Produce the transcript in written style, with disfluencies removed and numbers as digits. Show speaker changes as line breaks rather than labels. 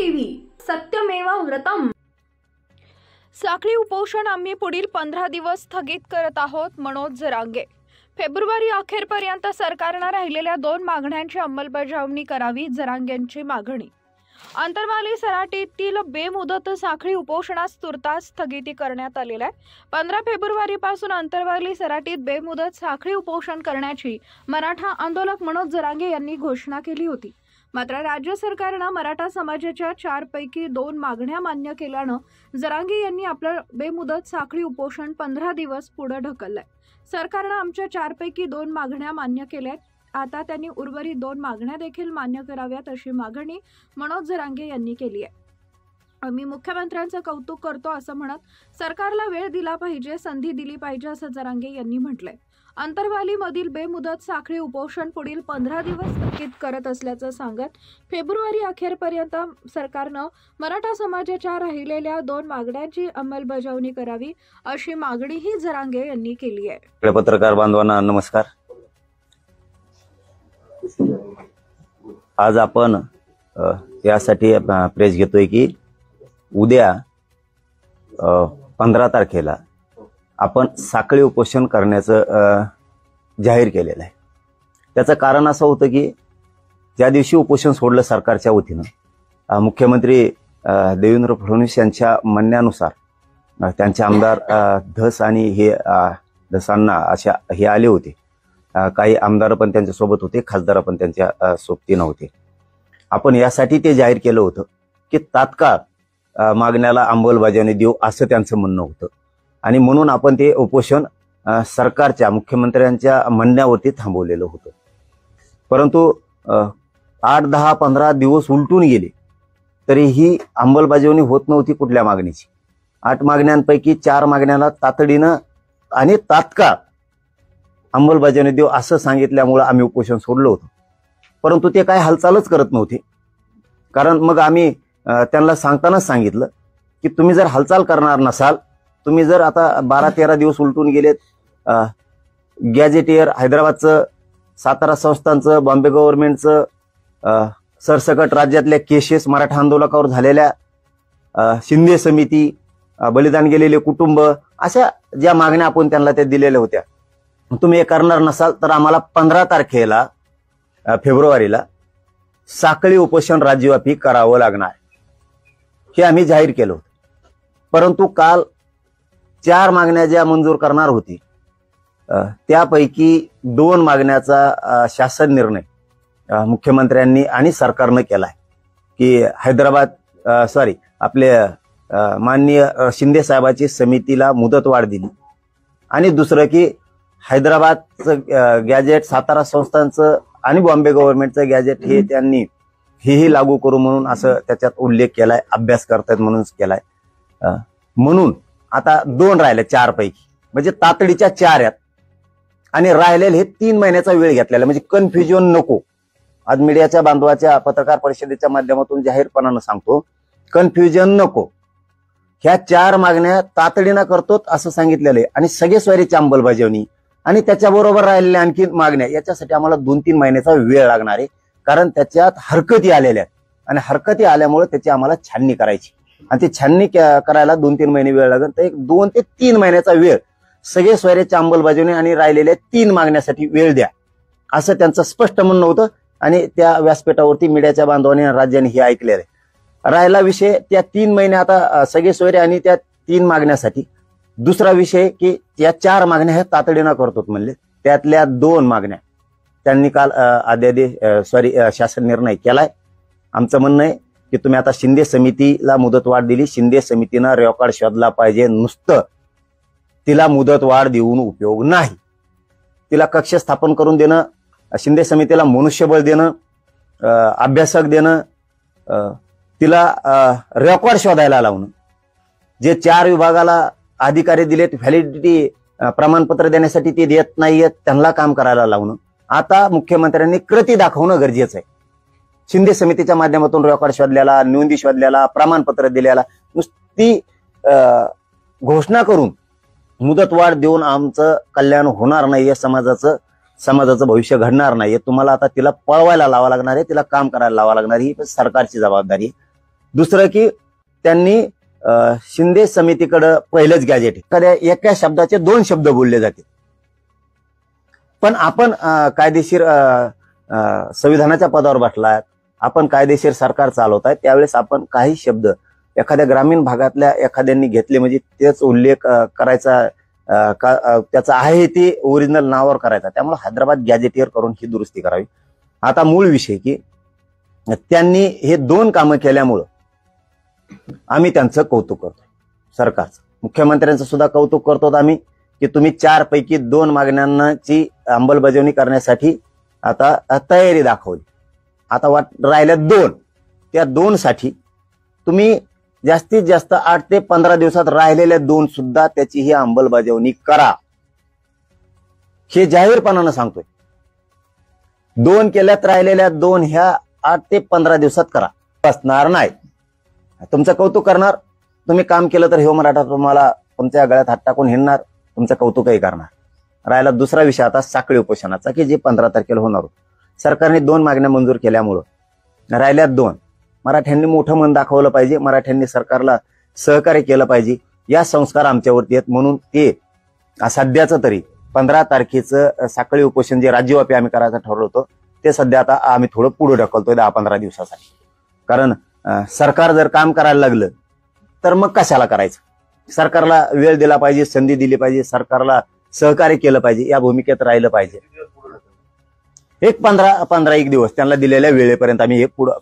TV सत्यमेव व्रतम।
साखळी उपोषण आम्ही पुढील 15 दिवस स्थगित करत आहोत। मनोज जरांगे। फेब्रुवारी अखेरपर्यंत सरकारने राहिलेल्या 2 मागण्यांची अंमलबजावणी करावी, जरांगेंची मागणी। अंतरवाली सराटीतील बेमुदत साखळी उपोषणास तुर्तास स्थगिती करण्यात आलेली आहे। 15 फेब्रुवारीपासून अंतरवाली सराटीत बेमुदत साखळी उपोषण करण्याची मराठा आंदोलक मनोज जरांगे यांनी घोषणा केली होती। मात्र राज्य सरकारने मराठा समाजाच्या 4 पैकी 2 मागण्या मान्य केल्यानं जरांगे यांनी आपलं बेमुदत साखळी उपोषण 15 दिवस पुढे ढकललंय। सरकारने आमच्या 4 पैकी 2 मागण्या मान्य केल्यात, आता त्यांनी उर्वरित 2 मागण्या देखील मान्य कराव्यात अशी मागणी मनोज जरांगे यांनी केली आहे। आम्ही मुख्यमंत्र्यांचं कौतुक करतो असं म्हणत सरकारला वेळ दिला पाहिजे, संधी दिली पाहिजे असं जरांगे यांनी म्हटलंय। अंतरवालीमधील बेमुदत साखळी उपोषण पुढील 15 दिवस स्थगित करत असल्याचं सांगत फेब्रुवारी अखेरपर्यंत सरकारनं मराठा समाजाच्या राहिलेल्या 2 मागण्यांची अंमलबजावणी करावी अशी मागणीही जरांगे यांनी केली आहे।
पत्रकार बांधवांना नमस्कार। आज आपण यासाठी प्रेस घेतोय की उद्या 15 तारखेला आपण साखळी उपोषण करण्याचं जाहीर केलेलं आहे। त्याचं कारण असं होतं की ज्या दिवशी उपोषण सोडलं सरकारच्या वतीनं, मुख्यमंत्री देवेंद्र फडणवीस यांच्या म्हणण्यानुसार त्यांचे आमदार धस आणि हे धसांना अशा हे आले होते। काही आमदार पण त्यांच्या सोबत होते, खासदार पण त्यांच्या सोबतीनं होते। आपण यासाठी ते जाहीर केलं होतं की तात्काळ मागण्याला अंमलबजावणी देऊ असं त्यांचं म्हणणं होतं आणि म्हणून आपण ते उपोषण सरकारच्या मुख्यमंत्र्यांच्या म्हणण्यावरती थांबवलेलं होतं। परंतु 8, 10, 15 दिवस उलटून गेले तरीही अंमलबजावणी होत नव्हती कुठल्या मागणीची। 8 मागण्यांपैकी 4 मागण्याला तातडीनं आणि तात्काळ अंमलबजावणी देऊ असं सांगितल्यामुळे आम्ही उपोषण सोडलं होतं। परंतु ते काय हालचालच करत नव्हते। कारण मग आम्ही त्यांना सांगतानाच सांगितलं की तुम्ही जर हालचाल करणार नसाल, तुम्ही जर आता 12-13 दिवस उलटून गेलेत, गॅजेटियर हैदराबादचं, सातारा संस्थांचं, बॉम्बे गव्हर्नमेंटचं, सरसकट राज्यातल्या केसेस मराठा आंदोलकावर झालेल्या, शिंदे समिती, बलिदान गेलेले कुटुंब, अशा ज्या मागण्या आपण त्यांना त्या दिलेल्या होत्या, तुम्ही हे करणार नसाल तर आम्हाला 15 तारखेला फेब्रुवारीला साखळी उपोषण राज्यव्यापी करावं लागणार हे आम्ही जाहीर केलं होतं। परंतु काल 4 मागण्या ज्या मंजूर करणार होती त्यापैकी 2 मागण्याचा शासन निर्णय मुख्यमंत्र्यांनी आणि सरकारनं केलाय की आपले माननीय शिंदे साहेबांची समितीला मुदतवाढ दिली आणि दुसरं की हैदराबादचं गॅजेट, सातारा संस्थांचं आणि बॉम्बे गव्हर्नमेंटचं गॅजेट हे त्यांनी हेही लागू करू म्हणून असं त्याच्यात उल्लेख केलाय, अभ्यास करतायत म्हणून केलाय। म्हणून आता 2 राहिले 4 पैकी, म्हणजे तातडीच्या 4 आहेत आणि राहिलेले हे 3 महिन्याचा वेळ घेतलेला, म्हणजे कन्फ्युजन नको। आज मीडियाच्या बांधवाच्या पत्रकार परिषदेच्या माध्यमातून जाहीरपणानं सांगतो, कन्फ्युजन नको। ह्या 4 मागण्या तातडीनं करतो असं सांगितलेलं आहे आणि सगळे स्वारीची अंमलबजावणी आणि त्याच्याबरोबर राहिलेल्या आणखी मागण्या याच्यासाठी आम्हाला 2-3 महिन्याचा वेळ लागणार आहे। कारण त्याच्यात हरकती आलेल्या आहेत आणि हरकती आल्यामुळे त्याची आम्हाला छाननी करायची आणि ती छाननी करायला 2-3 महिने वेळ लागेल। तर 2 ते 3 महिन्याचा वेळ सगळे स्वारीची अंमलबजावणी आणि राहिलेल्या 3 मागण्यासाठी वेळ द्या असं त्यांचं स्पष्ट म्हणणं होतं आणि त्या व्यासपीठावरती मीडियाच्या बांधवांनी राज्याने हे ऐकलेलं आहे। राहिला विषय त्या 3 महिने आता सगळे सोयरे आणि त्या 3 मागण्यासाठी। दुसरा विषय की या 4 मागण्या ह्या तातडीनं करतो म्हणले, त्यातल्या 2 मागण्या त्यांनी काल शासन निर्णय केलाय। आमचं म्हणणं आहे की तुम्ही आता शिंदे समितीला मुदतवाढ दिली, शिंदे समितीनं रेकॉर्ड शोधला पाहिजे, नुसतं तिला मुदतवाढ देऊन उपयोग नाही। तिला कक्ष स्थापन करून देणं, शिंदे समितीला मनुष्यबळ देणं, अभ्यासक देणं, तिला रेकॉर्ड शोधायला लावणं, जे 4 विभागाला अधिकारी दिलेत व्हॅलिडिटी प्रमाणपत्र देण्यासाठी ते देत नाहीयेत, त्यांना काम करायला लावणं। आता मुख्यमंत्र्यांनी कृती दाखवणं गरजेचं आहे। शिंदे समितीच्या माध्यमातून रेकॉर्ड शोधलेला, नोंदी शोधलेला, प्रमाणपत्र दिलेला, नुसती घोषणा करून मुदतवाढ देऊन आमचं कल्याण होणार नाहीये, समाजाचं भविष्य घडणार नाहीये। तुम्हाला आता तिला पळवायला लावा लागणार आहे, तिला काम करायला लावा लागणार, ही सरकारची जबाबदारी आहे। दुसरं की त्यांनी शिंदे समितीकडे पहिलंच गॅजेट एखाद्या एका शब्दाचे 2 शब्द बोलले जाते. पण आपण कायदेशीर संविधानाच्या पदावर बसलात, आपण कायदेशीर सरकार चालवत आहे, त्यावेळेस आपण काही शब्द एखाद्या ग्रामीण भागातल्या एखाद्यांनी घेतले म्हणजे तेच उल्लेख करायचा, त्याचा आहे ते ओरिजिनल नावावर करायचा. त्यामुळे हैदराबाद गॅजेटियर करून ही दुरुस्ती करावी. आता मूळ विषय की त्यांनी हे 2 कामं केल्यामुळं आम्ही त्यांचं कौतुक करतो, सरकारचं, मुख्यमंत्र्यांचं सुद्धा कौतुक करतो आम्ही की तुम्ही 4 पैकी 2 मागण्यांची अंमलबजावणी करण्यासाठी आता तयारी दाखवली. आता राहिल्या 2, त्या 2 साठी तुम्ही जास्तीत जास्त 8 ते 15 दिवसात राहिलेल्या 2 सुद्धा त्याची ही अंमलबजावणी करा, हे जाहीरपणानं सांगतोय. 2 केल्यात, राहिलेल्या 2 ह्या 8 ते 15 दिवसात करा. बसणार नाही, तुमचं कौतुक करणार. तुम्ही काम केलं तर हे मराठा तुम्हाला तुमच्या गळ्यात हात टाकून हिंडणार, तुमचं कौतुकही करणार. राहिला दुसरा विषय आता साखळी उपोषणाचा की जे 15 तारखेला होणार होतं. सरकारने 2 मागण्या मंजूर केल्यामुळं राहिल्यात 2. मराठ्यांनी मोठं मन दाखवलं पाहिजे, मराठ्यांनी सरकारला सहकार्य केलं पाहिजे. या संस्कार आमच्यावरती आहेत म्हणून ते सध्याचं तरी 15 तारखेचं साखळी उपोषण जे राज्यव्यापी आम्ही करायचं ठरवलं होतं ते सध्या आता आम्ही थोडं पुढे ढकलतोय 10-15 दिवसासाठी. कारण सरकार जर काम करायला लागलं तर मग कशाला करायचं. सरकारला वेळ दिला पाहिजे, संधी दिली पाहिजे, सरकारला सहकार्य केलं पाहिजे, या भूमिकेत राहिलं पाहिजे. एक 15 दिवस त्यांना दिलेल्या वेळेपर्यंत आम्ही हे पुढे